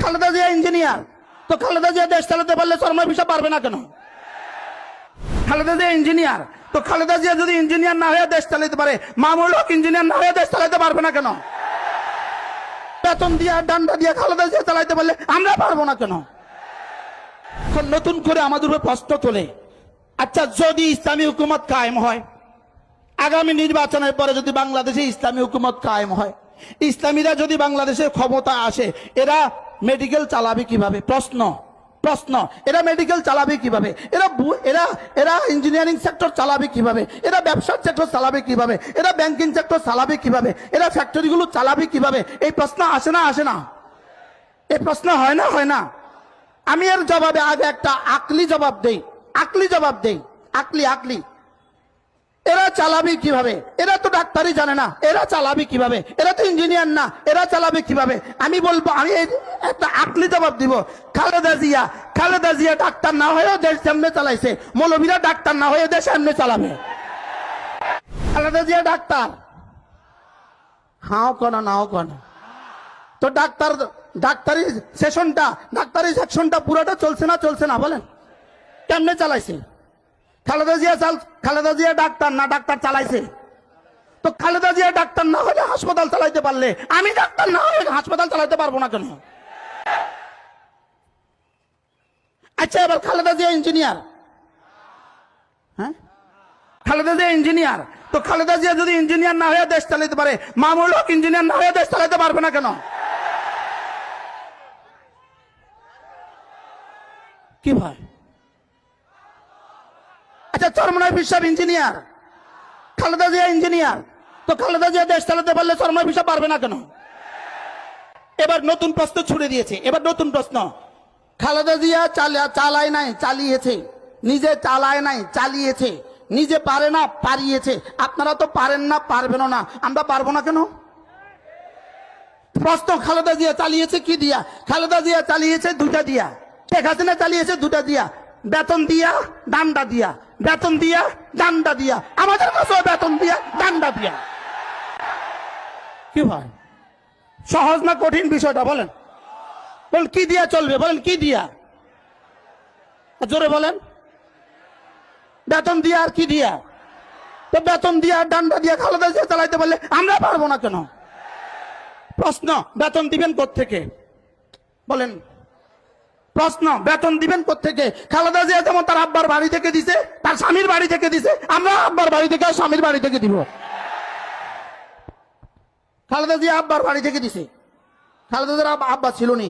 Khaleda Zia engineer, তো খালেদা জিয়া দেশ চালাতে পারলে চরমনাই ফিসাব পারবে না কেন? খালেদা জিয়া ইঞ্জিনিয়ার, তো খালেদা জিয়া যদি ইঞ্জিনিয়ার না হয়ে দেশ চালাতে পারে, মামুনুল হক ইঞ্জিনিয়ার না হয়ে দেশ চালাতে পারবে না কেন? বেতন দিয়া ডান্ডা দিয়া খালেদা জিয়া চালাইতে পারলে আমরা পারবো না কেন? নতুন করে আমাদের উপর প্রশ্ন তোলে, আচ্ছা যদি ইসলামী হুকুমত কায়েম হয়, আগামী নির্বাচনের পরে যদি বাংলাদেশে ইসলামী হুকুমত কায়েম হয়, ইসলামীরা যদি বাংলাদেশের ক্ষমতা আসে, এরা মেডিকেল চালাবে কিভাবে? প্রশ্ন প্রশ্ন এরা মেডিকেল চালাবে কিভাবে? এরা ইঞ্জিনিয়ারিং সেক্টর চালাবে কিভাবে? এরা ব্যবসার সেক্টর চালাবে কিভাবে? এরা ব্যাংকিং সেক্টর চালাবে কিভাবে? এরা ফ্যাক্টরিগুলো চালাবে কিভাবে? এই প্রশ্ন আসে না আসে না? এই প্রশ্ন হয় না হয় না? আমি এর জবাবে আগে একটা আকলি জবাব দেই, আকলি এরা চালাবে কিভাবে? এরা তো ডাক্তারই জানে না, এরা চালাবে কিভাবে? এরা তো ইঞ্জিনিয়ার না, এরা চালাবে কিভাবে? আমি বলবো, আমি একটা আকলি জবাব দিব, খালেদা জিয়া ডাক্তার না হয়েও দেশ সামনে চালাইছে, মৌলবীরা ডাক্তার না হয়ে দেশ সামনে চালাবে। খালেদা জিয়া ডাক্তার, হাও কোন নাও কোন, তো ডাক্তারি সেকশনটা পুরোটা চলছে না বলেন? কেমনে চালাইছে? খালেদা জিয়া ডাক্তার না, ডাক্তার চালাইছে। তো খালেদা জিয়া ডাক্তার না হলে হাসপাতাল চালাইতে পারলে, আমি ডাক্তার না হলে হাসপাতাল চালাইতে পারবো না কেন? আচ্ছা এবার খালেদা জিয়া ইঞ্জিনিয়ার, হ্যাঁ খালেদা জিয়া ইঞ্জিনিয়ার, তো খালেদা জিয়া যদি ইঞ্জিনিয়ার না হয়ে দেশ চালাইতে পারে, মামুনুল হক ইঞ্জিনিয়ার না হয়ে দেশ চালাইতে পারবে না কেন? কি ভাই? আচ্ছা চরমনাই ফিসাব ইঞ্জিনিয়ার, খালেদা জিয়া ইঞ্জিনিয়ার, তো খালেদা জিয়া দেশ চালাতে পারলে চরমনাই ফিসাব পারবে না কেন? এবার নতুন প্রশ্ন ছুড়ে দিয়েছে, এবার নতুন প্রশ্ন, খালেদা জিয়া চালায় নাই চালিয়েছে, নিজে চালায় নাই চালিয়েছে, নিজে পারে না পারিয়েছে, আপনারা তো পারেন না পারবেন না, আমরা পারবো না কেন? প্রশ্ন, খালেদা জিয়া চালিয়েছে কি দিয়া? খালেদা জিয়া চালিয়েছে দুটা দিয়া, শেখ হাসিনা চালিয়েছে দুটা দিয়া, বেতন দিয়া ডান্ডা দিয়া, বেতন দিয়া ডান্ডা দিয়া, আমাদের কাছে বেতন দিয়া ডান্ডা দিয়া। কি ভাই, সহজ না কঠিন বিষয়টা বলেন? কি দিয়া চলবে বলেন? কি দিয়া? জোরে বলেন। বেতন দিয়া আর কি দিয়া? তো বেতন দিয়া ডান্ডা দিয়া খালেদা জিয়া চালাইতে পারলে আমরা পারবো না কেন? প্রশ্ন, বেতন দিবেন কোত্থেকে বলেন? প্রশ্ন, বেতন দিবেন কোত্থেকে? খালেদা জিয়া যেমন তার আব্বার বাড়ি থেকে দিছে, তার স্বামীর বাড়ি থেকে দিছে, আমরা আব্বার বাড়ি থেকে স্বামীর বাড়ি থেকে দিব। খালেদা জিয়া আব্বার বাড়ি থেকে দিছে, খালেদা জিয়ার আব্বা ছিল নি।